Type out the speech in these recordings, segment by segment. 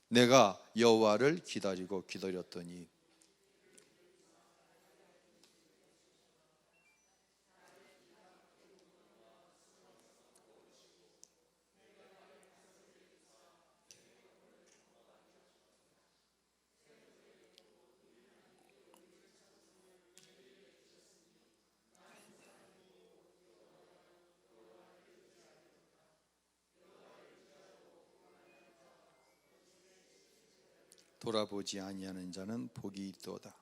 내가 여호와를 기다렸더니 돌아보지 아니하는 자는 복이 있도다.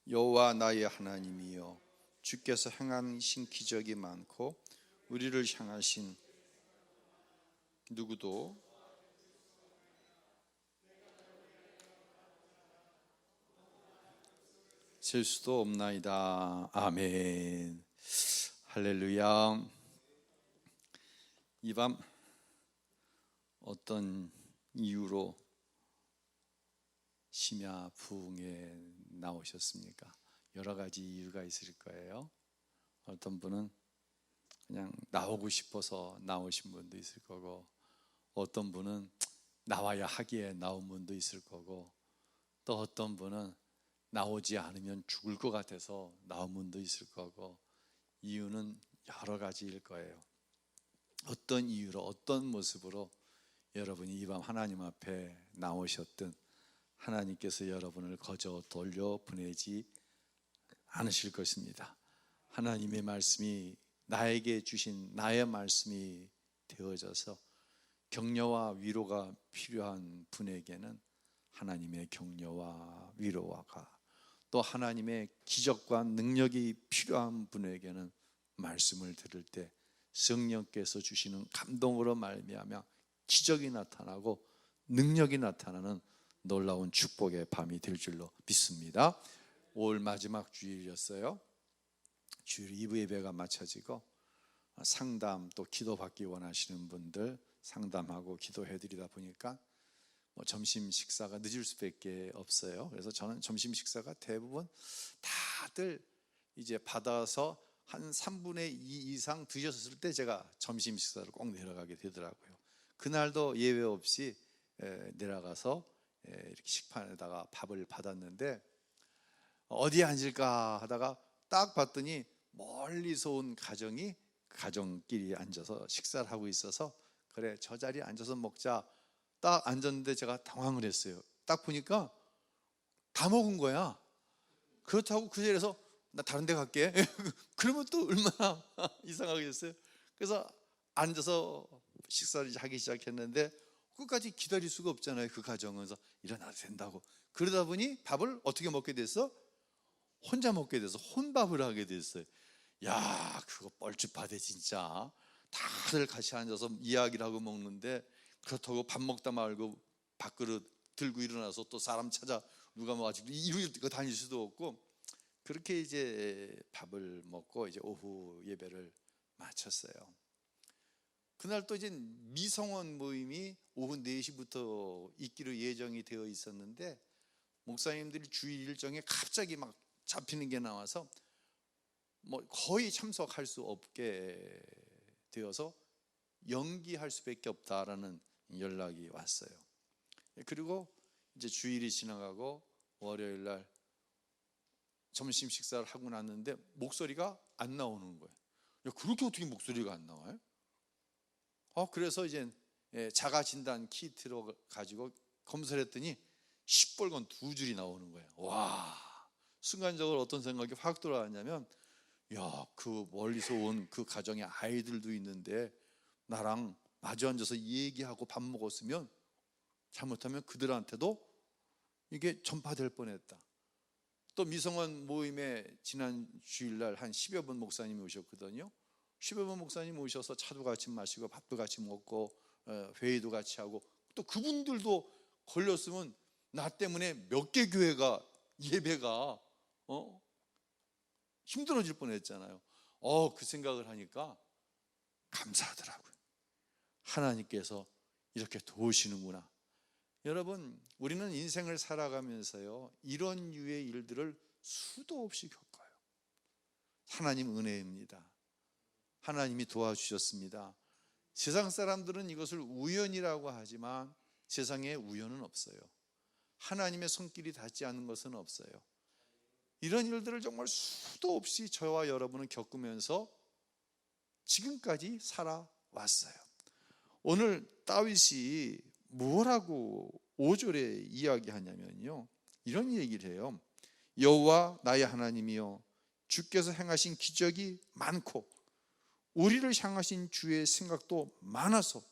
여호와 나의 하나님이여, 주께서 행하신 기적이 많고 우리를 향하신 누구도 셀 수도 없나이다. 아멘. 할렐루야. 이 밤 어떤 이유로 심야 부흥에 나오셨습니까? 여러 가지 이유가 있을 거예요. 어떤 분은 그냥 나오고 싶어서 나오신 분도 있을 거고, 어떤 분은 나와야 하기에 나온 분도 있을 거고, 또 어떤 분은 나오지 않으면 죽을 것 같아서 나온 분도 있을 거고, 이유는 여러 가지일 거예요. 어떤 이유로, 어떤 모습으로 여러분이 이 밤 하나님 앞에 나오셨든 하나님께서 여러분을 거저 돌려 보내지 않으실 것입니다. 하나님의 말씀이 나에게 주신 나의 말씀이 되어져서 격려와 위로가 필요한 분에게는 하나님의 격려와 위로가, 또 하나님의 기적과 능력이 필요한 분에게는 말씀을 들을 때 성령께서 주시는 감동으로 말미암아 기적이 나타나고 능력이 나타나는 놀라운 축복의 밤이 될 줄로 믿습니다. 5월 마지막 주일이었어요. 주일 2부 예배가 마쳐지고 상담, 또 기도받기 원하시는 분들 상담하고 기도해드리다 보니까 점심 식사가 늦을 수밖에 없어요. 그래서 저는 점심 식사가 대부분 다들 이제 받아서 한 3분의 2 이상 드셨을 때 제가 점심 식사를 꼭 내려가게 되더라고요. 그날도 예외 없이 내려가서 이렇게 식판에다가 밥을 받았는데, 어디에 앉을까 하다가 딱 봤더니 멀리서 온 가정끼리 앉아서 식사를 하고 있어서, 그래 저 자리에 앉아서 먹자 딱 앉았는데 제가 당황을 했어요. 딱 보니까 다 먹은 거야. 그렇다고 그 자리에서 나 다른 데 갈게 그러면 또 얼마나 이상하겠어요. 그래서 앉아서 식사를 하기 시작했는데 끝까지 기다릴 수가 없잖아요. 그 가정은. 그래서 일어나도 된다고. 그러다 보니 밥을 어떻게 먹게 됐어? 혼자 먹게 돼서 혼밥을 하게 됐어요. 야, 그거 뻘쭘하대 진짜. 다들 같이 앉아서 이야기를 하고 먹는데, 그렇다고 밥 먹다 말고 밥그릇 들고 일어나서 또 사람 찾아 누가 뭐 아직 이러고 다닐 수도 없고, 그렇게 이제 밥을 먹고 이제 오후 예배를 마쳤어요. 그날 또 이제 미성원 모임이 오후 4시부터 있기로 예정이 되어 있었는데, 목사님들이 주일 일정에 갑자기 막 잡히는 게 나와서 거의 참석할 수 없게 되어서 연기할 수밖에 없다라는 연락이 왔어요. 그리고 이제 주일이 지나가고 월요일 날 점심 식사를 하고 났는데 목소리가 안 나오는 거예요. 야, 그렇게 어떻게 목소리가 안 나와요? 그래서 이제 자가 진단 키트로 가지고 검사를 했더니 시뻘건 2줄이 나오는 거예요. 와, 순간적으로 어떤 생각이 확 들어왔냐면, 야, 그 멀리서 온 그 가정의 아이들도 있는데 나랑 마주 앉아서 얘기하고 밥 먹었으면 잘못하면 그들한테도 이게 전파될 뻔했다. 또 미성원 모임에 지난 주일날 한 10여 분 목사님이 오셨거든요. 10여 분 목사님 오셔서 차도 같이 마시고 밥도 같이 먹고 회의도 같이 하고, 또 그분들도 걸렸으면 나 때문에 몇 개 교회가 예배가 힘들어질 뻔했잖아요. 그 생각을 하니까 감사하더라고요. 하나님께서 이렇게 도우시는구나. 여러분, 우리는 인생을 살아가면서요, 이런 유의 일들을 수도 없이 겪어요. 하나님 은혜입니다. 하나님이 도와주셨습니다. 세상 사람들은 이것을 우연이라고 하지만 세상에 우연은 없어요. 하나님의 손길이 닿지 않는 것은 없어요. 이런 일들을 정말 수도 없이 저와 여러분은 겪으면서 지금까지 살아왔어요. 오늘 다윗이 뭐라고 5절에 이야기하냐면요, 이런 얘기를 해요. 여호와 나의 하나님이여, 주께서 행하신 기적이 많고 우리를 향하신 주의 생각도 많아서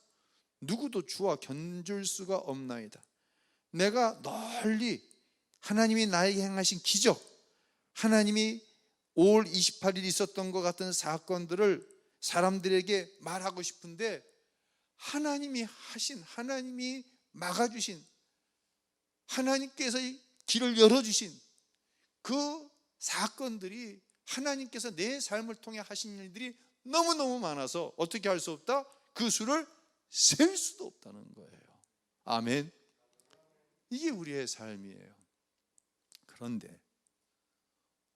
누구도 주와 견줄 수가 없나이다. 내가 널리 하나님이 나에게 행하신 기적, 하나님이 5월 28일 있었던 것 같은 사건들을 사람들에게 말하고 싶은데, 하나님이 하신, 하나님이 막아주신, 하나님께서 길을 열어주신 그 사건들이, 하나님께서 내 삶을 통해 하신 일들이 너무너무 많아서 어떻게 할 수 없다? 그 수를 셀 수도 없다는 거예요. 아멘. 이게 우리의 삶이에요. 그런데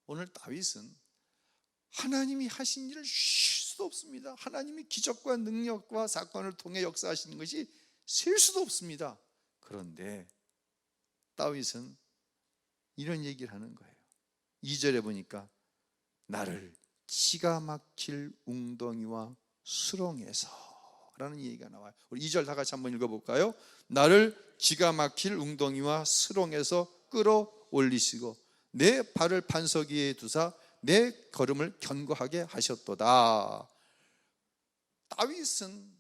오늘 다윗은 하나님이 하신 일을 쉴 수도 없습니다. 하나님이 기적과 능력과 사건을 통해 역사하시는 것이 셀 수도 없습니다. 그런데 다윗은 이런 얘기를 하는 거예요. 2절에 보니까 나를 기가 막힐 웅덩이와 수렁에서 라는 얘기가 나와요. 우리 2절 다 같이 한번 읽어볼까요? 나를 기가 막힐 웅덩이와 수렁에서 끌어올리시고 내 발을 반석 위에 두사 내 걸음을 견고하게 하셨도다. 다윗은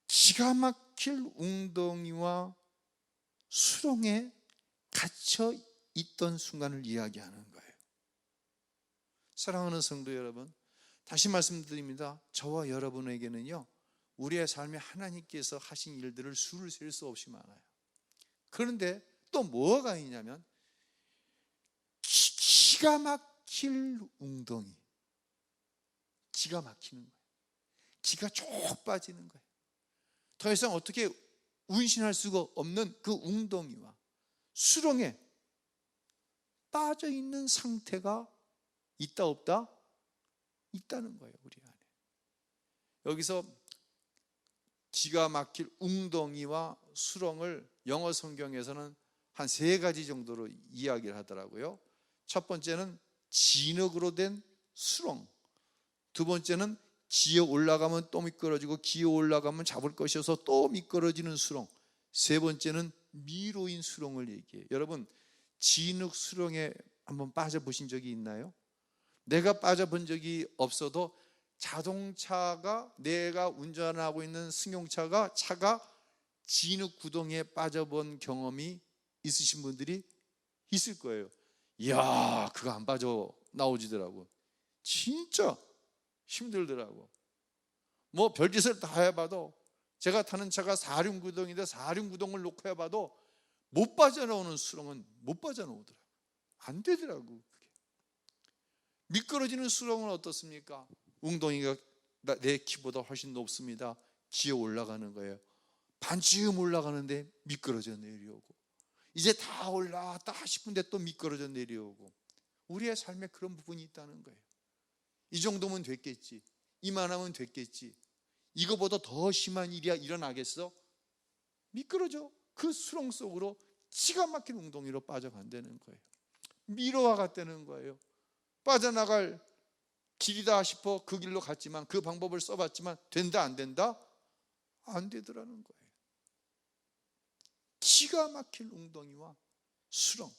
기가 막힐 웅덩이와 수렁에 갇혀 있던 순간을 이야기하는 거예요. 사랑하는 성도 여러분, 다시 말씀드립니다. 저와 여러분에게는요, 우리의 삶에 하나님께서 하신 일들을 수를 셀 수 없이 많아요. 그런데 또 뭐가 있냐면 기가 막힐 웅덩이, 기가 막히는 거예요. 기가 쭉 빠지는 거예요. 더 이상 어떻게 운신할 수가 없는 그 웅덩이와 수렁에 빠져 있는 상태가 있다 없다? 있다는 거예요, 우리 안에. 여기서 기가 막힐 웅덩이와 수렁을 영어 성경에서는 한 3가지 정도로 이야기를 하더라고요. 첫 번째는 진흙으로 된 수렁, 두 번째는 기어 올라가면 또 미끄러지고 기어 올라가면 잡을 것이어서 또 미끄러지는 수렁, 세 번째는 미로인 수렁을 얘기해요. 여러분, 진흙 수렁에 한번 빠져보신 적이 있나요? 내가 빠져본 적이 없어도 자동차가, 내가 운전하고 있는 승용차가, 차가 진흙 구덩이에 빠져본 경험이 있으신 분들이 있을 거예요. 이야, 그거 안 빠져 나오지더라고. 진짜 힘들더라고. 뭐 별짓을 다 해봐도, 제가 타는 차가 사륜구동인데 사륜구동을 놓고 해봐도 못 빠져나오는 수렁은 못 빠져나오더라고. 안 되더라고. 그게. 미끄러지는 수렁은 어떻습니까? 웅덩이가 내 키보다 훨씬 높습니다. 기어 올라가는 거예요. 반쯤 올라가는데 미끄러져 내려오고, 이제 다 올라왔다 싶은데 또 미끄러져 내려오고, 우리의 삶에 그런 부분이 있다는 거예요. 이 정도면 됐겠지, 이만하면 됐겠지, 이거보다 더 심한 일이 일어나겠어? 미끄러져 그 수렁 속으로 기가 막힌 웅덩이로 빠져간다는 거예요. 미로와 같다는 거예요. 빠져나갈 길이다 싶어 그 길로 갔지만, 그 방법을 써봤지만 된다 안 된다? 안 되더라는 거예요. 기가 막힐 웅덩이와 수렁.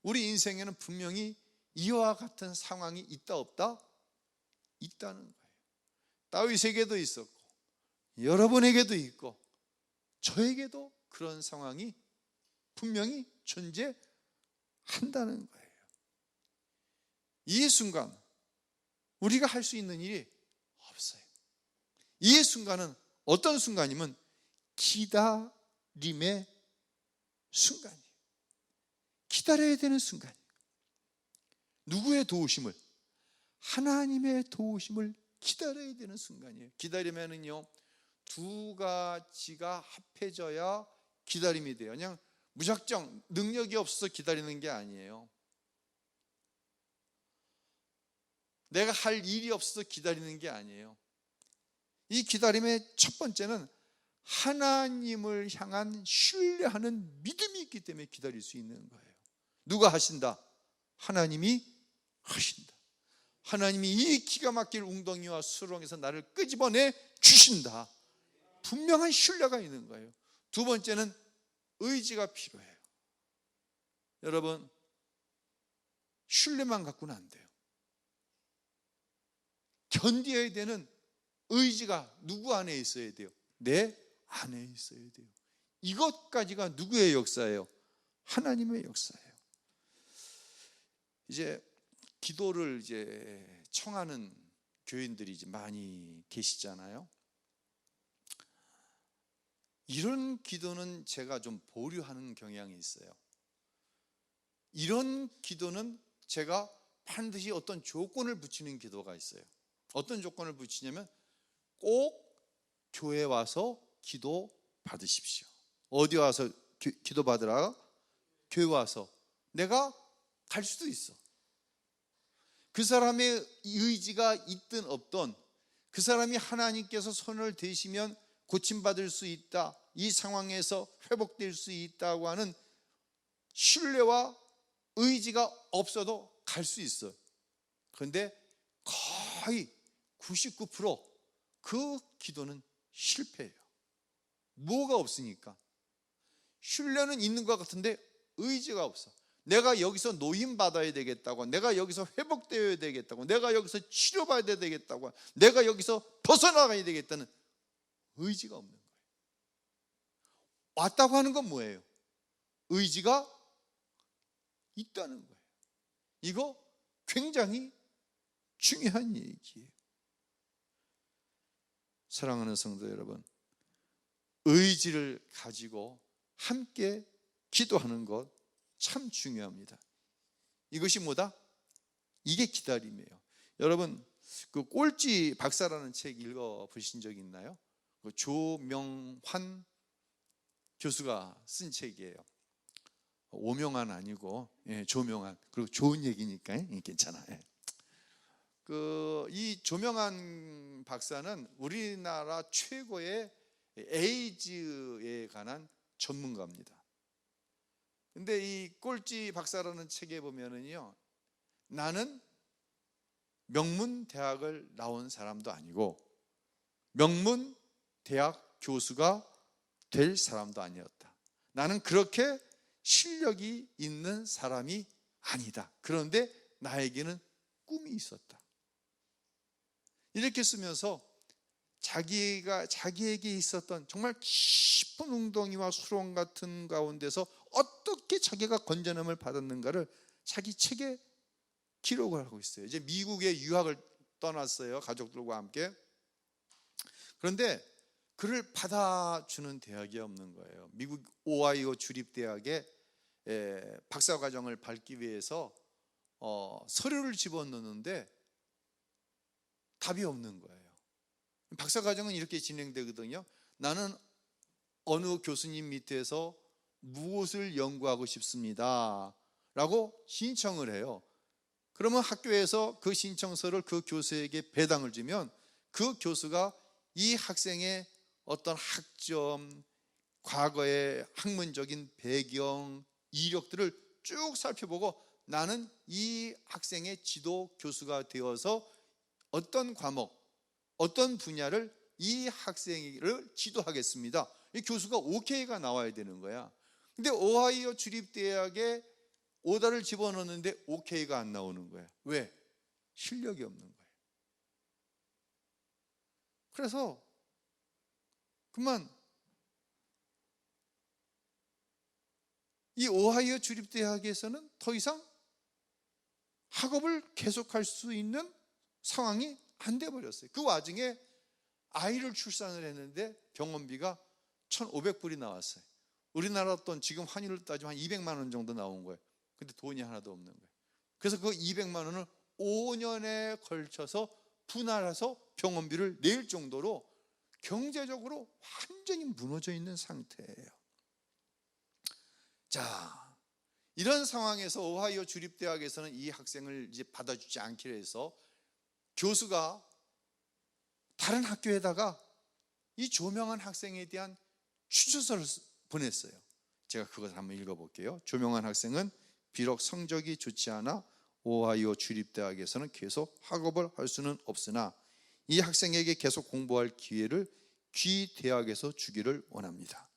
우리 인생에는 분명히 이와 같은 상황이 있다 없다? 있다는 거예요. 다윗에게도 있었고 여러분에게도 있고 저에게도 그런 상황이 분명히 존재한다는 거예요. 이 순간 우리가 할 수 있는 일이 없어요. 이 순간은 어떤 순간이면 기다림의 순간이에요. 기다려야 되는 순간이에요. 누구의 도우심을? 하나님의 도우심을 기다려야 되는 순간이에요. 기다리면은요, 2가지가 합해져야 기다림이 돼요. 그냥 무작정 능력이 없어서 기다리는 게 아니에요. 내가 할 일이 없어서 기다리는 게 아니에요. 이 기다림의 첫 번째는 하나님을 향한 신뢰하는 믿음이 있기 때문에 기다릴 수 있는 거예요. 누가 하신다? 하나님이 하신다. 하나님이 이 기가 막힐 웅덩이와 수렁에서 나를 끄집어내 주신다. 분명한 신뢰가 있는 거예요. 두 번째는 의지가 필요해요. 여러분, 신뢰만 갖고는 안 돼요. 견뎌야 되는 의지가 누구 안에 있어야 돼요? 내 안에 있어야 돼요. 이것까지가 누구의 역사예요? 하나님의 역사예요. 이제 기도를 이제 청하는 교인들이 이제 많이 계시잖아요. 이런 기도는 제가 좀 보류하는 경향이 있어요. 이런 기도는 제가 반드시 어떤 조건을 붙이는 기도가 있어요. 어떤 조건을 붙이냐면 꼭 교회 와서 기도 받으십시오. 어디 와서 기도 받으라? 교회 와서. 내가 갈 수도 있어. 그 사람의 의지가 있든 없든 그 사람이 하나님께서 손을 대시면 고침받을 수 있다, 이 상황에서 회복될 수 있다고 하는 신뢰와 의지가 없어도 갈 수 있어요. 그런데 거의 99%그 기도는 실패예요. 뭐가 없으니까. 신뢰는 있는 것 같은데 의지가 없어. 내가 여기서 노임받아야 되겠다고, 내가 여기서 회복되어야 되겠다고, 내가 여기서 치료받아야 되겠다고, 내가 여기서 벗어나가야 되겠다는 의지가 없는 거예요. 왔다고 하는 건 뭐예요? 의지가 있다는 거예요. 이거 굉장히 중요한 얘기예요. 사랑하는 성도 여러분, 의지를 가지고 함께 기도하는 것 참 중요합니다. 이것이 뭐다? 이게 기다림이에요. 여러분, 그 꼴찌 박사라는 책 읽어보신 적 있나요? 그 조명환 교수가 쓴 책이에요. 오명환 아니고 조명환. 그리고 좋은 얘기니까 괜찮아요. 이 조명환 박사는 우리나라 최고의 에이즈에 관한 전문가입니다. 근데 이 꼴찌 박사라는 책에 보면은요, 나는 명문 대학을 나온 사람도 아니고 명문 대학 교수가 될 사람도 아니었다. 나는 그렇게 실력이 있는 사람이 아니다. 그런데 나에게는 꿈이 있었다. 이렇게 쓰면서 자기에게 있었던 정말 깊은 웅덩이와 수렁 같은 가운데서 어떻게 자기가 건전함을 받았는가를 자기 책에 기록을 하고 있어요. 이제 미국에 유학을 떠났어요, 가족들과 함께. 그런데 그를 받아주는 대학이 없는 거예요. 미국 오하이오 주립대학에 박사과정을 밟기 위해서 서류를 집어넣는데 답이 없는 거예요. 박사과정은 이렇게 진행되거든요. 나는 어느 교수님 밑에서 무엇을 연구하고 싶습니다 라고 신청을 해요. 그러면 학교에서 그 신청서를 그 교수에게 배당을 주면 그 교수가 이 학생의 어떤 학점, 과거의 학문적인 배경, 이력들을 쭉 살펴보고 나는 이 학생의 지도 교수가 되어서 어떤 과목, 어떤 분야를 이 학생을 지도하겠습니다. 이 교수가 오케이가 나와야 되는 거야. 근데 오하이오 주립대학에 오다를 집어넣는데 오케이가 안 나오는 거야. 왜? 실력이 없는 거예요. 그래서 그만 이 오하이오 주립대학에서는 더 이상 학업을 계속할 수 있는 상황이 안 돼 버렸어요. 그 와중에 아이를 출산을 했는데 병원비가 1,500불이 나왔어요. 우리나라 돈 지금 환율로 따지면 한 200만 원 정도 나온 거예요. 근데 돈이 하나도 없는 거예요. 그래서 그 200만 원을 5년에 걸쳐서 분할해서 병원비를 낼 정도로 경제적으로 완전히 무너져 있는 상태예요. 자, 이런 상황에서 오하이오 주립대학에서는 이 학생을 이제 받아주지 않기로 해서 교수가 다른 학교에다가 이 조명한 학생에 대한 추천서를 보냈어요. 제가 그것을 한번 읽어볼게요. 조명한 학생은 비록 성적이 좋지 않아 오하이오 주립대학에서는 계속 학업을 할 수는 없으나 이 학생에게 계속 공부할 기회를 귀 대학에서 주기를 원합니다.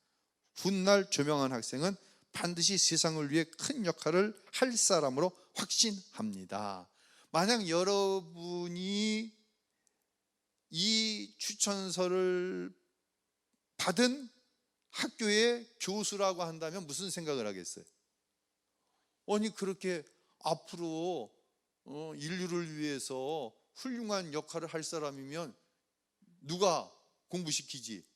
훗날 조명한 학생은 반드시 세상을 위해 큰 역할을 할 사람으로 확신합니다. 만약 여러분이 이 추천서를 받은 학교의 교수라고 한다면 무슨 생각을 하겠어요? 아니, 그렇게 앞으로 인류를 위해서 훌륭한 역할을 할 사람이면 누가 공부시키지?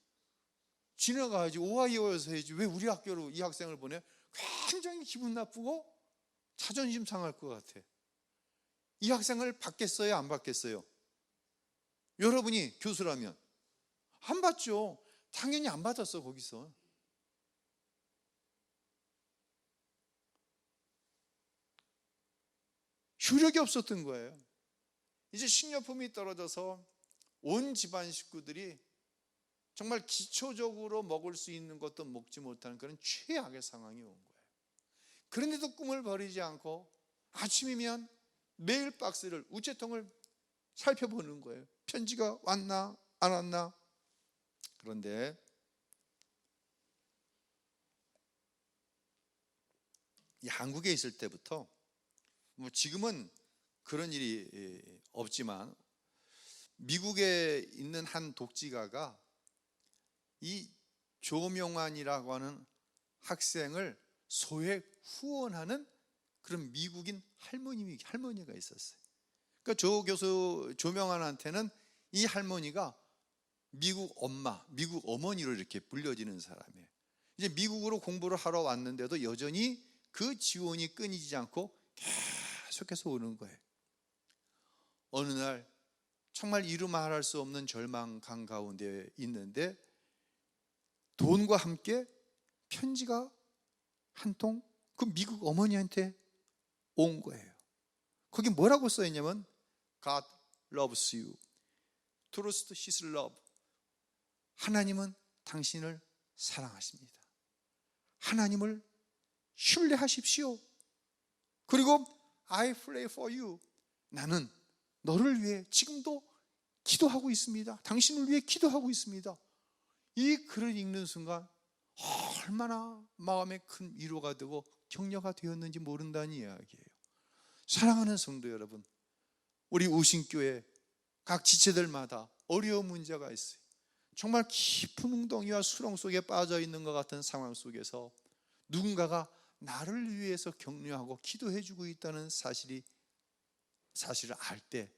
지나가야지. 오하이오에서 해야지. 왜 우리 학교로 이 학생을 보내? 굉장히 기분 나쁘고 자존심 상할 것 같아. 이 학생을 받겠어요? 안 받겠어요? 여러분이 교수라면 안 받죠. 당연히 안 받았어. 거기서 효력이 없었던 거예요. 이제 식료품이 떨어져서 온 집안 식구들이 정말 기초적으로 먹을 수 있는 것도 먹지 못하는 그런 최악의 상황이 온 거예요. 그런데도 꿈을 버리지 않고 아침이면 메일 박스를, 우체통을 살펴보는 거예요. 편지가 왔나 안 왔나. 그런데 이 한국에 있을 때부터, 뭐 지금은 그런 일이 없지만, 미국에 있는 한 독지가가 이 조명환이라고 하는 학생을 소액 후원하는 그런 미국인 할머니가 있었어요. 그러니까 조 교수 조명환한테는 이 할머니가 미국 엄마, 미국 어머니로 이렇게 불려지는 사람이에요. 이제 미국으로 공부를 하러 왔는데도 여전히 그 지원이 끊이지 않고 계속해서 오는 거예요. 어느 날 정말 이루 말할 수 없는 절망감 가운데 있는데 돈과 함께 편지가 한 통 그 미국 어머니한테 온 거예요. 거기 뭐라고 써 있냐면 God loves you. Trust his love. 하나님은 당신을 사랑하십니다. 하나님을 신뢰하십시오. 그리고 I pray for you. 나는 너를 위해 지금도 기도하고 있습니다. 당신을 위해 기도하고 있습니다. 이 글을 읽는 순간 얼마나 마음에 큰 위로가 되고 격려가 되었는지 모른다는 이야기예요. 사랑하는 성도 여러분, 우리 우신교회 각 지체들마다 어려운 문제가 있어요. 정말 깊은 웅덩이와 수렁 속에 빠져 있는 것 같은 상황 속에서 누군가가 나를 위해서 격려하고 기도해주고 있다는 사실을 알 때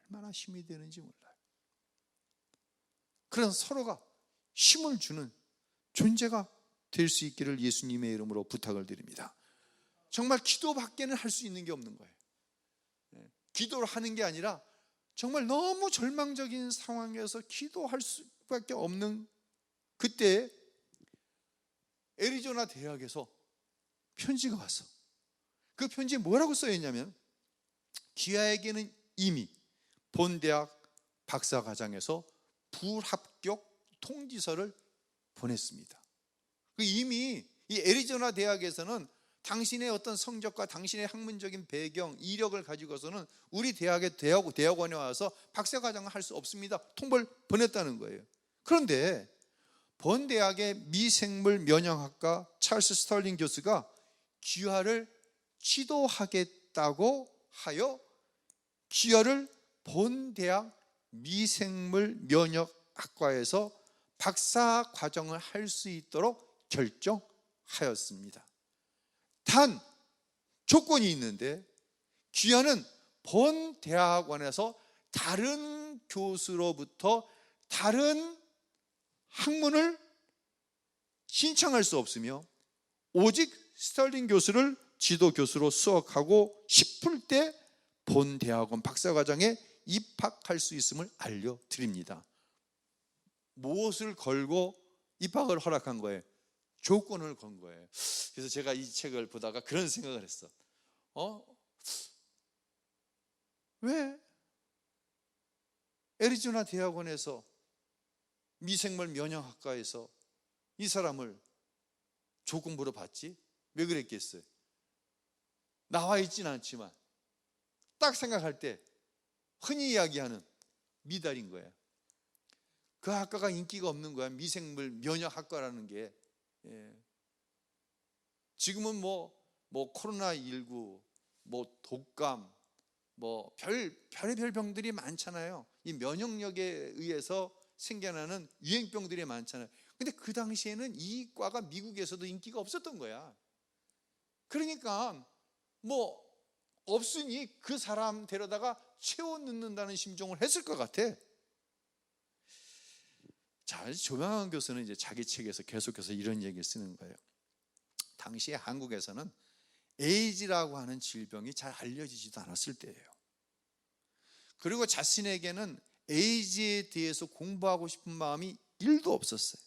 얼마나 힘이 되는지 몰라요. 그런 서로가 힘을 주는 존재가 될 수 있기를 예수님의 이름으로 부탁을 드립니다. 정말 기도밖에는 할 수 있는 게 없는 거예요. 기도를 하는 게 아니라 정말 너무 절망적인 상황에서 기도할 수밖에 없는 그때 애리조나 대학에서 편지가 왔어. 그 편지에 뭐라고 써 있냐면 기아에게는 이미 본 대학 박사과정에서 불합격 통지서를 보냈습니다. 이미 이 애리조나 대학에서는 당신의 어떤 성적과 당신의 학문적인 배경, 이력을 가지고서는 우리 대학원에 와서 박사과정을 할 수 없습니다. 통보를 보냈다는 거예요. 그런데 본 대학의 미생물 면역학과 찰스 스털링 교수가 귀화를 지도하겠다고 하여 귀화를 본 대학 미생물 면역학과에서 박사 과정을 할 수 있도록 결정하였습니다. 단 조건이 있는데 귀화는 본 대학원에서 다른 교수로부터 다른 학문을 신청할 수 없으며 오직 스털링 교수를 지도 교수로 수업하고 싶을 때 본 대학원 박사과정에 입학할 수 있음을 알려드립니다. 무엇을 걸고 입학을 허락한 거예요? 조건을 건 거예요. 그래서 제가 이 책을 보다가 그런 생각을 했어. 왜 애리조나 대학원에서 미생물 면역학과에서 이 사람을 조건부로 봤지? 왜 그랬겠어요? 나와 있지는 않지만 딱 생각할 때 흔히 이야기하는 미달인 거예요. 그 학과가 인기가 없는 거야. 미생물 면역학과라는 게. 지금은 뭐 코로나19, 뭐 독감, 뭐 별의별 병들이 많잖아요. 이 면역력에 의해서 생겨나는 유행병들이 많잖아요. 근데 그 당시에는 이 과가 미국에서도 인기가 없었던 거야. 그러니까 뭐 없으니 그 사람 데려다가 채워 넣는다는 심정을 했을 것 같아. 자, 조명환 교수는 이제 자기 책에서 계속해서 이런 얘기를 쓰는 거예요. 당시에 한국에서는 에이즈라고 하는 질병이 잘 알려지지도 않았을 때예요. 그리고 자신에게는 에이즈에 대해서 공부하고 싶은 마음이 1도 없었어요.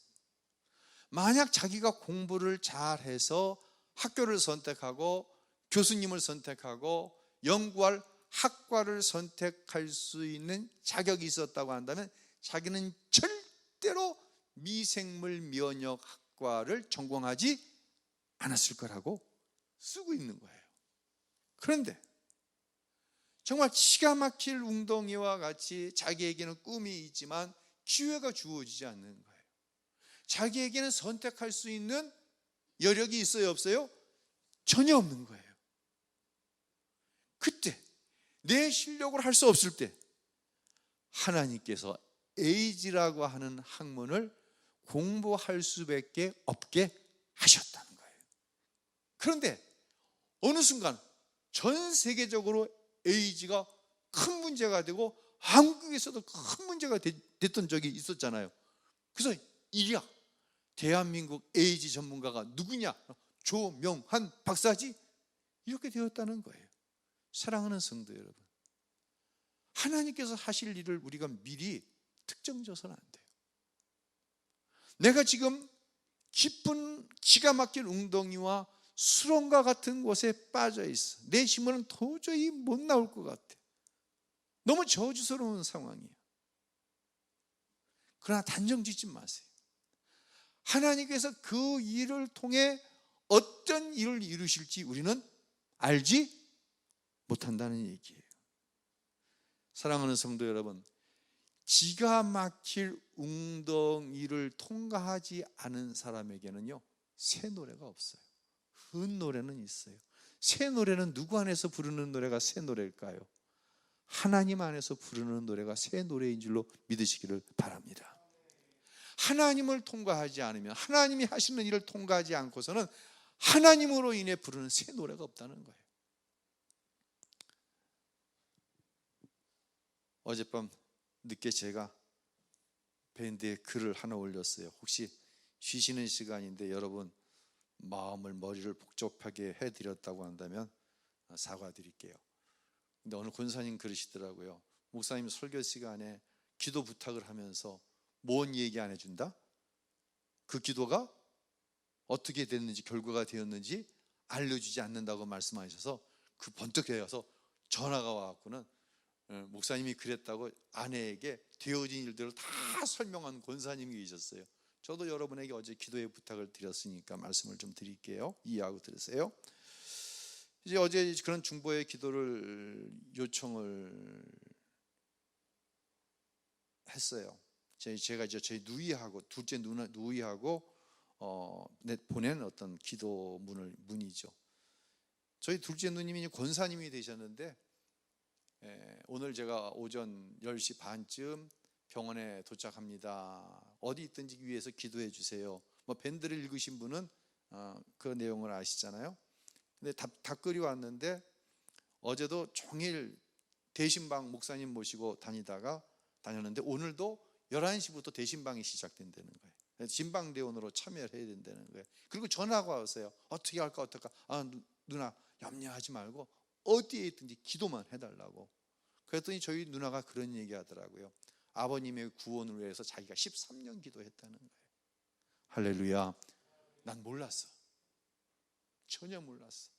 만약 자기가 공부를 잘해서 학교를 선택하고 교수님을 선택하고 연구할 학과를 선택할 수 있는 자격이 있었다고 한다면 자기는 절대로 미생물 면역학과를 전공하지 않았을 거라고 쓰고 있는 거예요. 그런데 정말 기가 막힐 웅덩이와 같이 자기에게는 꿈이 있지만 기회가 주어지지 않는 거예요. 자기에게는 선택할 수 있는 여력이 있어요, 없어요? 전혀 없는 거예요. 그때 내 실력으로 할 수 없을 때 하나님께서 에이즈라고 하는 학문을 공부할 수밖에 없게 하셨다는 거예요. 그런데 어느 순간 전 세계적으로 에이즈가 큰 문제가 되고 한국에서도 큰 문제가 됐던 적이 있었잖아요. 그래서 이리야 대한민국 에이즈 전문가가 누구냐? 조명환 박사지? 이렇게 되었다는 거예요. 사랑하는 성도 여러분, 하나님께서 하실 일을 우리가 미리 특정져서는 안 돼요. 내가 지금 깊은 기가 막힌 웅덩이와 수렁과 같은 곳에 빠져 있어. 내 힘으로는 도저히 못 나올 것 같아. 너무 저주스러운 상황이에요. 그러나 단정 짓지 마세요. 하나님께서 그 일을 통해 어떤 일을 이루실지 우리는 알지 못한다는 얘기예요. 사랑하는 성도 여러분, 기가 막힐 웅덩이를 통과하지 않은 사람에게는요, 새 노래가 없어요. 흔 노래는 있어요. 새 노래는 누구 안에서 부르는 노래가 새 노래일까요? 하나님 안에서 부르는 노래가 새 노래인 줄로 믿으시기를 바랍니다. 하나님을 통과하지 않으면, 하나님이 하시는 일을 통과하지 않고서는 하나님으로 인해 부르는 새 노래가 없다는 거예요. 어젯밤 늦게 제가 밴드에 글을 하나 올렸어요. 혹시 쉬시는 시간인데 여러분 머리를 복잡하게 해드렸다고 한다면 사과드릴게요. 근데 오늘 권사님 그러시더라고요. 목사님 설교 시간에 기도 부탁을 하면서 뭔 얘기 안 해준다? 그 기도가 어떻게 됐는지, 결과가 되었는지 알려주지 않는다고 말씀하셔서 그 번뜩 되어서 전화가 와갖고는 목사님이 그랬다고 아내에게 되어진 일들을 다 설명한 권사님이 계셨어요. 저도 여러분에게 어제 기도의 부탁을 드렸으니까 말씀을 좀 드릴게요. 이해하고 들으세요. 이제 어제 그런 중보의 기도를 요청을 했어요. 제가 이제 저희 누이하고 둘째 누이하고 보낸 어떤 문이죠. 저희 둘째 누님이 권사님이 되셨는데 오늘 제가 오전 10시 반쯤 병원에 도착합니다. 어디 있든지 위해서 기도해 주세요. 밴드를 읽으신 분은 그 내용을 아시잖아요. 근데 답글이 왔는데 어제도 종일 대신방 목사님 모시고 다녔는데 오늘도 11시부터 대신방이 시작된다는 거예요. 진방대원으로 참여를 해야 된다는 거예요. 그리고 전화가 왔어요. 어떻게 할까 어떡할까. 누나 염려하지 말고 어디에 있든지 기도만 해달라고. 그랬더니 저희 누나가 그런 얘기 하더라고요. 아버님의 구원을 위해서 자기가 13년 기도했다는 거예요. 할렐루야. 난 몰랐어. 전혀 몰랐어.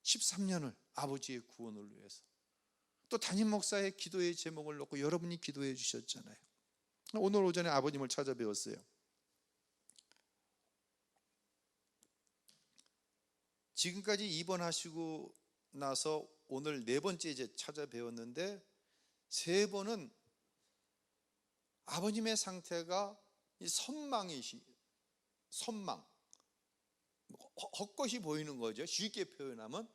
13년을 아버지의 구원을 위해서. 또 담임 목사의 기도의 제목을 놓고 여러분이 기도해 주셨잖아요. 오늘 오전에 아버님을 찾아뵈었어요. 지금까지 입원하시고 나서 오늘 네 번째 이제 찾아뵈었는데, 세 번은 아버님의 상태가 이 선망, 헛것이 보이는 거죠. 쉽게 표현하면.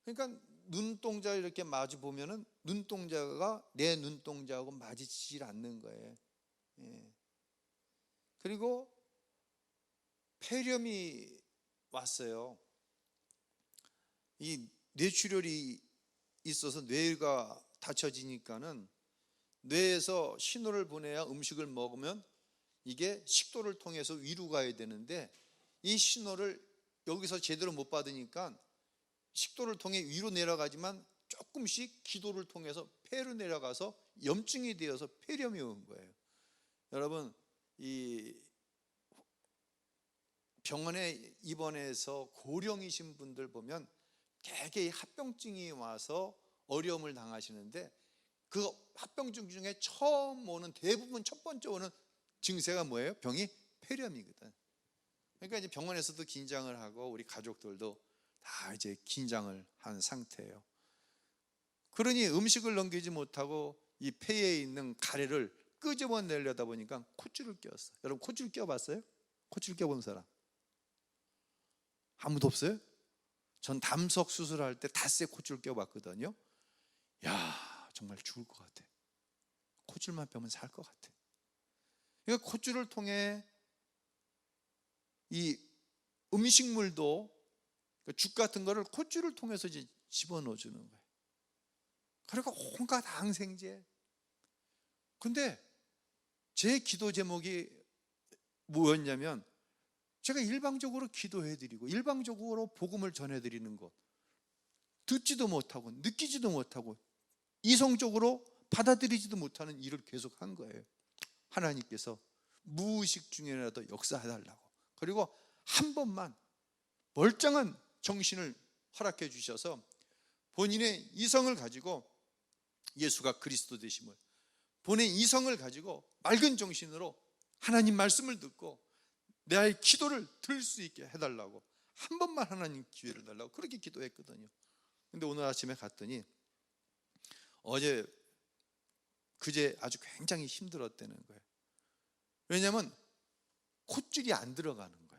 그러니까 눈동자 이렇게 마주 보면은 눈동자가 내 눈동자하고 마주치질 않는 거예요. 예. 그리고 폐렴이 왔어요. 이 뇌출혈이 있어서 뇌가 닫혀지니까는 뇌에서 신호를 보내야 음식을 먹으면 이게 식도를 통해서 위로 가야 되는데, 이 신호를 여기서 제대로 못 받으니까 식도를 통해 위로 내려가지만 조금씩 기도를 통해서 폐로 내려가서 염증이 되어서 폐렴이 온 거예요. 여러분, 이 병원에 입원해서 고령이신 분들 보면 대개 합병증이 와서 어려움을 당하시는데, 그 합병증 중에 처음 오는, 대부분 첫 번째 오는 증세가 뭐예요? 병이 폐렴이거든. 그러니까 이제 병원에서도 긴장을 하고 우리 가족들도 다 이제 긴장을 한 상태예요. 그러니 음식을 넘기지 못하고 이 폐에 있는 가래를 끄집어내려다 보니까 콧줄을 꼈어요. 여러분, 콧줄 껴봤어요? 콧줄 껴본 사람 아무도 없어요? 전 담석 수술할 때 닷새 콧줄 껴봤거든요. 야, 정말 죽을 것 같아. 콧줄만 빼면 살 것 같아. 그러니까 콧줄을 통해 이 음식물도, 죽 같은 거를 콧줄을 통해서 이제 집어넣어 주는 거예요. 그리고 온갖 항생제. 근데 제 기도 제목이 뭐였냐면, 제가 일방적으로 기도해드리고 일방적으로 복음을 전해드리는 것, 듣지도 못하고 느끼지도 못하고 이성적으로 받아들이지도 못하는 일을 계속 한 거예요. 하나님께서 무의식 중에라도 역사해달라고, 그리고 한 번만 멀쩡한 정신을 허락해 주셔서 본인의 이성을 가지고, 예수가 그리스도 되심을, 본인의 이성을 가지고 맑은 정신으로 하나님 말씀을 듣고 내 아이 기도를 들을 수 있게 해달라고, 한 번만 하나님 기회를 달라고 그렇게 기도했거든요. 근데 오늘 아침에 갔더니 그제 아주 굉장히 힘들었다는 거예요. 왜냐하면 콧줄이 안 들어가는 거예요.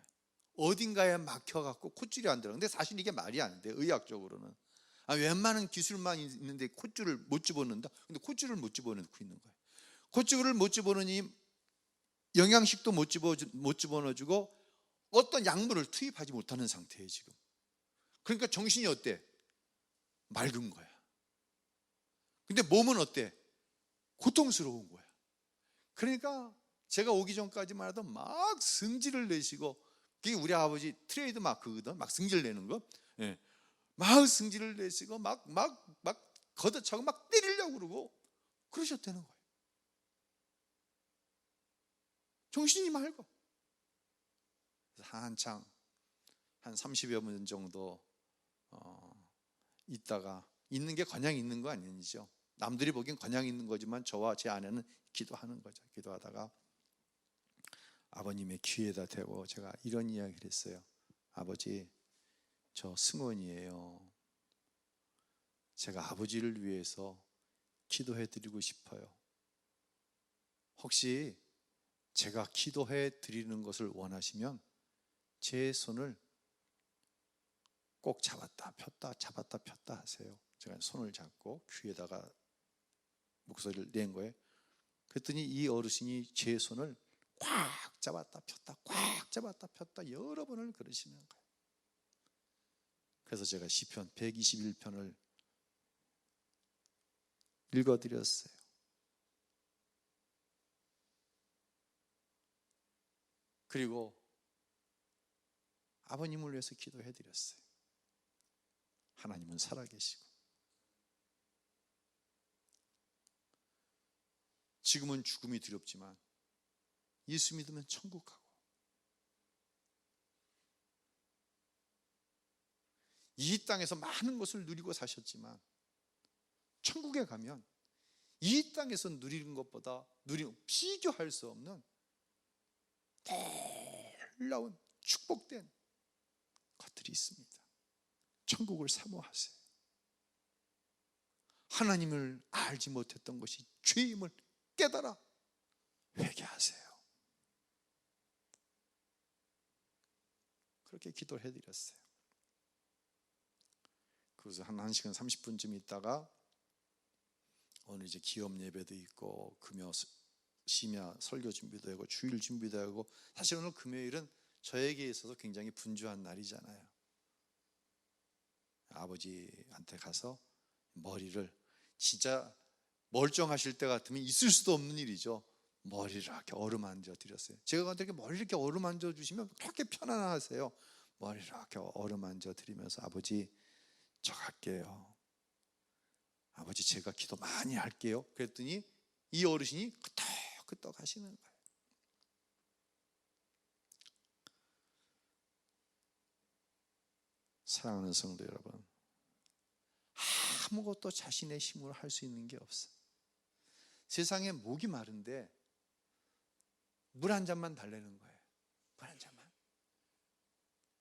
어딘가에 막혀갖고 콧줄이 안 들어가는데, 사실 이게 말이 안 돼요. 의학적으로는 웬만한 기술만 있는데 콧줄을 못 집어넣는다. 근데 콧줄을 못 집어넣고 있는 거예요. 콧줄을 못 집어넣으니 영양식도 못 집어넣어주고 어떤 약물을 투입하지 못하는 상태예요 지금. 그러니까 정신이 어때? 맑은 거야. 근데 몸은 어때? 고통스러운 거야. 그러니까 제가 오기 전까지만 해도 막 승질을 내시고, 그게 우리 아버지 트레이드 마크거든. 막 승질 내는 거. 예. 막 승질을 내시고 막 걷어차고 막 때리려고 그러고 그러셨다는 거예요. 정신이 맑아. 한창 한 30여 분 정도 있다가, 있는 게 그냥 있는 거 아니죠. 남들이 보기엔 그냥 있는 거지만 저와 제 아내는 기도하는 거죠. 기도하다가 아버님의 귀에다 대고 제가 이런 이야기를 했어요. 아버지, 저 승원이에요. 제가 아버지를 위해서 기도해 드리고 싶어요. 혹시 제가 기도해 드리는 것을 원하시면 제 손을 꼭 잡았다 폈다 하세요. 제가 손을 잡고 귀에다가 목소리를 낸 거예요. 그랬더니 이 어르신이 제 손을 꽉 잡았다 폈다 여러 번을 그러시는 거예요. 그래서 제가 시편 121편을 읽어드렸어요. 그리고 아버님을 위해서 기도해드렸어요. 하나님은 살아계시고 지금은 죽음이 두렵지만 예수 믿으면 천국 가고, 이 땅에서 많은 것을 누리고 사셨지만 천국에 가면 이 땅에서 누리는 것보다 비교할 수 없는 놀라운 축복된 것들이 있습니다. 천국을 사모하세요. 하나님을 알지 못했던 것이 죄임을 깨달아 회개하세요. 그렇게 기도를 해드렸어요. 그래서 한 1시간 30분쯤 있다가 오늘 이제 기업 예배도 있고 금요 심야 설교 준비도 하고 주일 준비도 하고, 사실 오늘 금요일은 저에게 있어서 굉장히 분주한 날이잖아요. 아버지한테 가서 머리를, 진짜 멀쩡하실 때 같으면 있을 수도 없는 일이죠. 머리를 이렇게 어루만져 드렸어요. 제가 이렇게 머리를 이렇게 어루만져 주시면 그렇게 편안하세요. 머리를 이렇게 어루만져 드리면서 아버지 저 갈게요. 아버지 제가 기도 많이 할게요. 그랬더니 이 어르신이 끄떡끄떡 하시는 거예요. 사랑하는 성도 여러분, 아무것도 자신의 힘으로 할 수 있는 게 없어요. 세상에 목이 마른데 물 한 잔만 달라는 거예요. 물 한 잔만.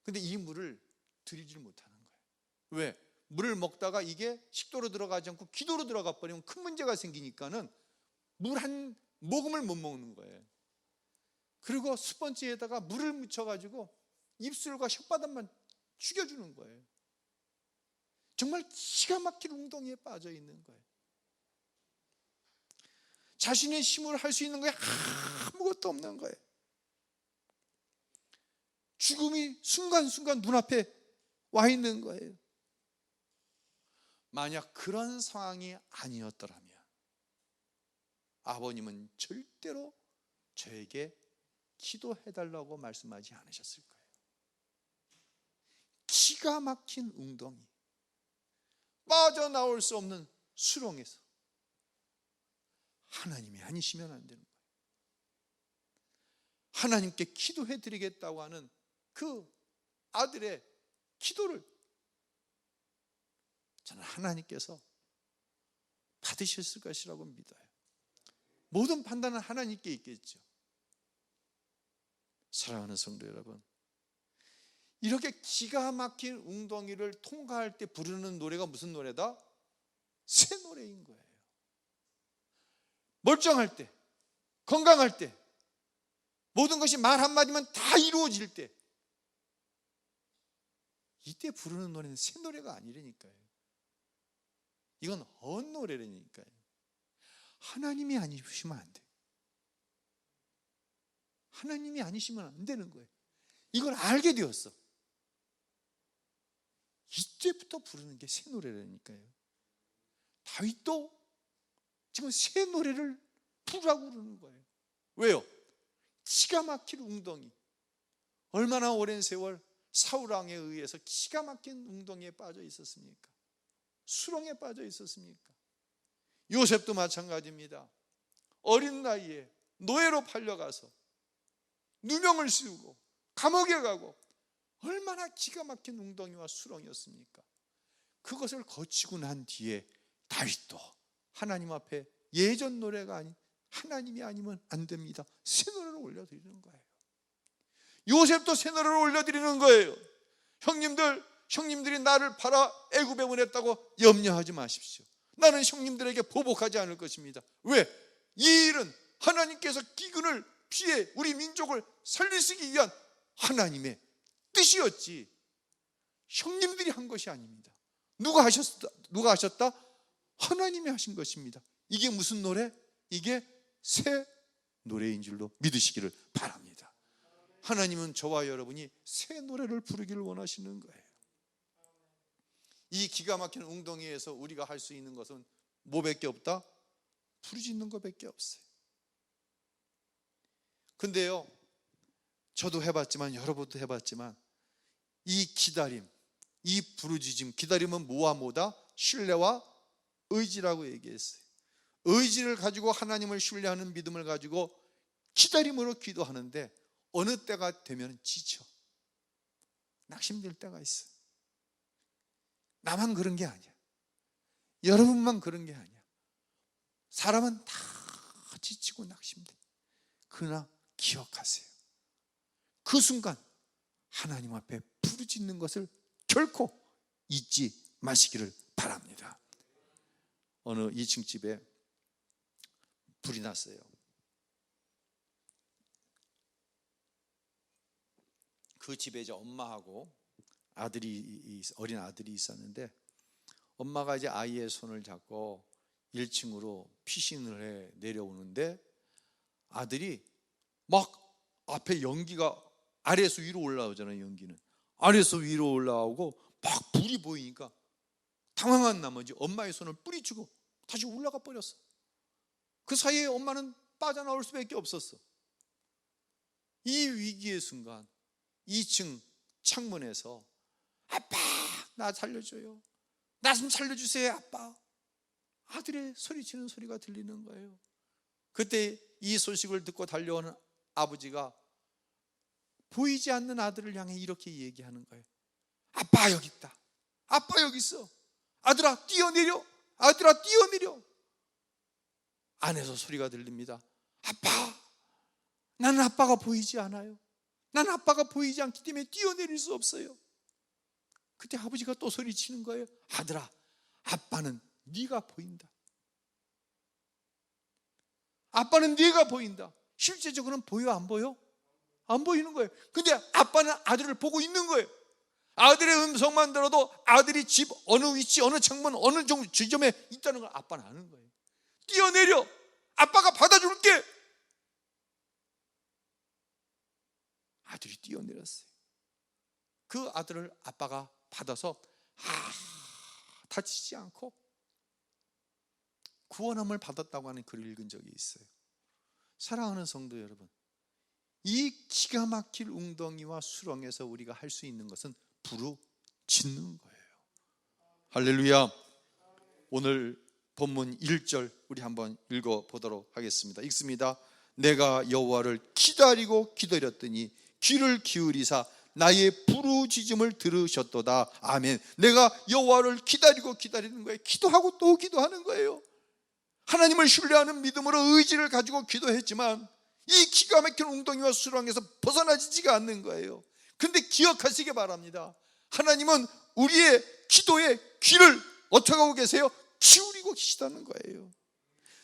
근데 이 물을 드리질 못하는 거예요. 왜? 물을 먹다가 이게 식도로 들어가지 않고 기도로 들어가 버리면 큰 문제가 생기니까는 물 한 모금을 못 먹는 거예요. 그리고 스펀지에다가 물을 묻혀가지고 입술과 혓바닥만 죽여주는 거예요. 정말 기가 막힌 웅덩이에 빠져 있는 거예요. 자신의 힘으로 할 수 있는 게 아무것도 없는 거예요. 죽음이 순간순간 눈앞에 와 있는 거예요. 만약 그런 상황이 아니었더라면 아버님은 절대로 저에게 기도해달라고 말씀하지 않으셨을 거예요. 기가 막힌 웅덩이, 빠져나올 수 없는 수렁에서 하나님이 아니시면 안 되는 거예요. 하나님께 기도해드리겠다고 하는 그 아들의 기도를 저는 하나님께서 받으셨을 것이라고 믿어요. 모든 판단은 하나님께 있겠죠. 사랑하는 성도 여러분, 이렇게 기가 막힌 웅덩이를 통과할 때 부르는 노래가 무슨 노래다? 새 노래인 거예요. 멀쩡할 때, 건강할 때, 모든 것이 말 한마디면 다 이루어질 때, 이때 부르는 노래는 새 노래가 아니라니까요. 이건 헛노래라니까요. 하나님이 아니시면 안 돼요. 하나님이 아니시면 안 되는 거예요. 이걸 알게 되었어. 이때부터 부르는 게 새 노래라니까요. 다윗도 지금 새 노래를 부르라고 그러는 거예요. 왜요? 기가 막힌 웅덩이, 얼마나 오랜 세월 사울왕에 의해서 기가 막힌 웅덩이에 빠져 있었습니까? 수렁에 빠져 있었습니까? 요셉도 마찬가지입니다. 어린 나이에 노예로 팔려가서 누명을 씌우고 감옥에 가고 얼마나 기가 막힌 웅덩이와 수렁이었습니까? 그것을 거치고 난 뒤에 다윗도 하나님 앞에 예전 노래가 아닌 하나님이 아니면 안 됩니다, 새 노래를 올려드리는 거예요. 요셉도 새 노래를 올려드리는 거예요. 형님들이 나를 팔아 애굽에 보냈다고 염려하지 마십시오. 나는 형님들에게 보복하지 않을 것입니다. 왜? 이 일은 하나님께서 기근을 피해 우리 민족을 살리시기 위한 하나님의 뜻이었지 형님들이 한 것이 아닙니다. 누가 하셨다? 하나님이 하신 것입니다. 이게 무슨 노래? 이게 새 노래인 줄로 믿으시기를 바랍니다. 하나님은 저와 여러분이 새 노래를 부르기를 원하시는 거예요. 이 기가 막힌 웅덩이에서 우리가 할 수 있는 것은 뭐밖에 없다? 부르짖는 것밖에 없어요. 근데요, 저도 해봤지만 여러분도 해봤지만 이 기다림, 이 부르짖음, 기다림은 뭐와 뭐다? 신뢰와 의지라고 얘기했어요. 의지를 가지고 하나님을 신뢰하는 믿음을 가지고 기다림으로 기도하는데 어느 때가 되면 지쳐 낙심될 때가 있어요. 나만 그런 게 아니야. 여러분만 그런 게 아니야. 사람은 다 지치고 낙심돼. 그러나 기억하세요. 그 순간 하나님 앞에 부르짖는 것을 결코 잊지 마시기를 바랍니다. 어느 2층 집에 불이 났어요. 그 집에 이제 엄마하고 어린 아들이 있었는데, 엄마가 이제 아이의 손을 잡고 1층으로 피신을 해 내려오는데, 아들이 막 앞에 연기가 아래에서 위로 올라오잖아요. 연기는 아래에서 위로 올라오고 막 불이 보이니까 당황한 나머지 엄마의 손을 뿌리치고 다시 올라가 버렸어. 그 사이에 엄마는 빠져나올 수밖에 없었어. 이 위기의 순간 2층 창문에서 아빠 나 살려줘요, 나 좀 살려주세요 아빠, 아들의 소리치는 소리가 들리는 거예요. 그때 이 소식을 듣고 달려오는 아버지가 보이지 않는 아들을 향해 이렇게 얘기하는 거예요. 아빠 여기 있다, 아빠 여기 있어, 아들아 뛰어내려, 아들아 뛰어내려. 안에서 소리가 들립니다. 아빠, 나는 아빠가 보이지 않아요. 나는 아빠가 보이지 않기 때문에 뛰어내릴 수 없어요. 그때 아버지가 또 소리치는 거예요. 아들아, 아빠는 네가 보인다. 아빠는 네가 보인다. 실제적으로는 보여 안 보여? 안 보이는 거예요. 근데 아빠는 아들을 보고 있는 거예요. 아들의 음성만 들어도 아들이 집 어느 위치, 어느 창문, 어느 지점에 있다는 걸 아빠는 아는 거예요. 뛰어내려, 아빠가 받아줄게. 아들이 뛰어내렸어요. 그 아들을 아빠가 받아서 다치지 않고 구원함을 받았다고 하는 글을 읽은 적이 있어요. 사랑하는 성도 여러분, 이 기가 막힐 웅덩이와 수렁에서 우리가 할 수 있는 것은 부르짖는 거예요. 할렐루야. 오늘 본문 1절 우리 한번 읽어보도록 하겠습니다. 읽습니다. 내가 여호와를 기다리고 기다렸더니 귀를 기울이사 나의 부르짖음을 들으셨도다. 아멘. 내가 여호와를 기다리고 기다리는 거예요. 기도하고 또 기도하는 거예요. 하나님을 신뢰하는 믿음으로 의지를 가지고 기도했지만 이 기가 막힌 웅덩이와 수렁에서 벗어나지가 않는 거예요. 그런데 기억하시기 바랍니다. 하나님은 우리의 기도에 귀를 어떻게 하고 계세요? 기울이고 계시다는 거예요.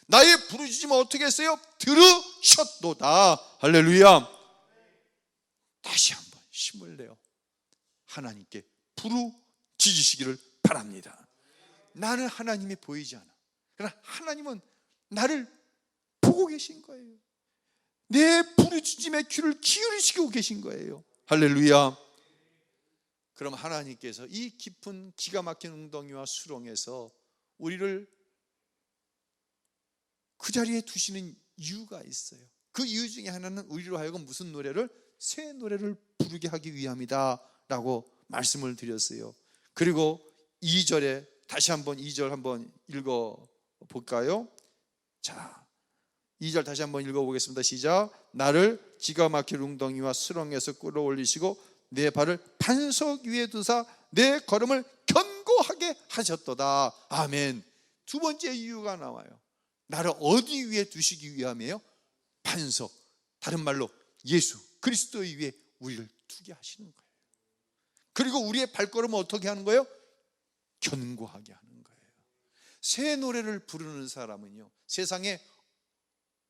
나의 부르짖음을 어떻게 했어요? 들으셨도다. 할렐루야. 다시 한번 힘을 내어 하나님께 부르짖으시기를 바랍니다. 나는 하나님이 보이지 않아. 그러나 하나님은 나를 보고 계신 거예요. 내 부르짖음에 귀를 기울이시고 계신 거예요. 할렐루야. 그럼 하나님께서 이 깊은 기가 막힌 웅덩이와 수렁에서 우리를 그 자리에 두시는 이유가 있어요. 그 이유 중에 하나는 우리로 하여금 무슨 노래를? 새 노래를 부르게 하기 위함이다 라고 말씀을 드렸어요. 그리고 2절에 다시 한번 2절 한번 읽어볼까요? 자, 2절 다시 한번 읽어보겠습니다. 시작. 나를 기가 막힐 웅덩이와 수렁에서 끌어올리시고 내 발을 반석 위에 두사 내 걸음을 견고하게 하셨도다. 아멘. 두 번째 이유가 나와요. 나를 어디 위에 두시기 위함이에요? 반석, 다른 말로 예수 그리스도 위에 우리를 두게 하시는 거예요. 그리고 우리의 발걸음을 어떻게 하는 거예요? 견고하게 하는 거예요. 새 노래를 부르는 사람은요, 세상에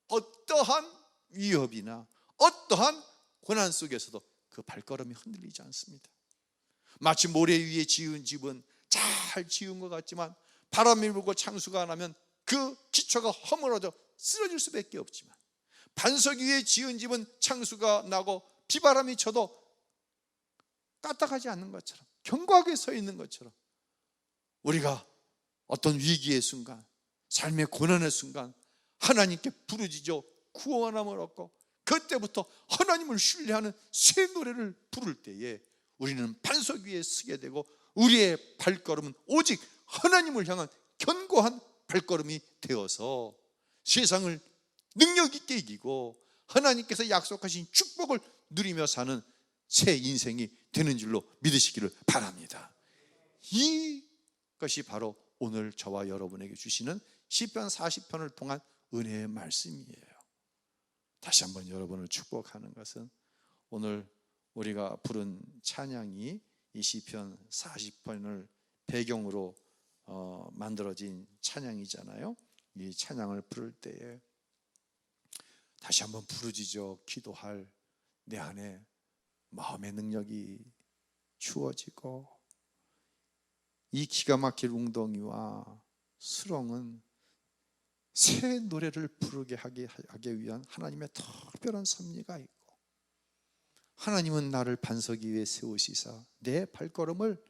어떠한 위협이나 어떠한 고난 속에서도 그 발걸음이 흔들리지 않습니다. 마치 모래 위에 지은 집은 잘 지은 것 같지만 바람이 불고 창수가 나면 그 기초가 허물어져 쓰러질 수밖에 없지만, 반석 위에 지은 집은 창수가 나고 비바람이 쳐도 까딱하지 않는 것처럼, 견고하게 서 있는 것처럼, 우리가 어떤 위기의 순간, 삶의 고난의 순간 하나님께 부르짖어 구원함을 얻고 그때부터 하나님을 신뢰하는 새 노래를 부를 때에 우리는 반석 위에 서게 되고 우리의 발걸음은 오직 하나님을 향한 견고한 발걸음이 되어서 세상을 능력 있게 이기고 하나님께서 약속하신 축복을 누리며 사는 새 인생이 되는 줄로 믿으시기를 바랍니다. 이것이 바로 오늘 저와 여러분에게 주시는 시편 40편을 통한 은혜의 말씀이에요. 다시 한번 여러분을 축복하는 것은 오늘 우리가 부른 찬양이 이 시편 40편을 배경으로 만들어진 찬양이잖아요. 이 찬양을 부를 때에 다시 한번 부르짖어 기도할 내 안에 마음의 능력이 주어지고, 이 기가 막힐 웅덩이와 수렁은 새 노래를 부르게 하기 위한 하나님의 특별한 섭리가 있고, 하나님은 나를 반석 위에 세우시사 내 발걸음을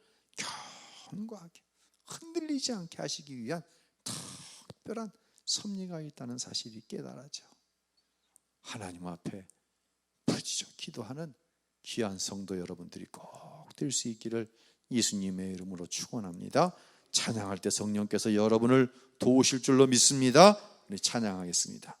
견고하게 흔들리지 않게 하시기 위한 특별한 섭리가 있다는 사실이 깨달아져 하나님 앞에 부르짖어 기도하는 귀한 성도 여러분들이 꼭 될 수 있기를 예수님의 이름으로 축원합니다. 찬양할 때 성령께서 여러분을 도우실 줄로 믿습니다. 우리 찬양하겠습니다.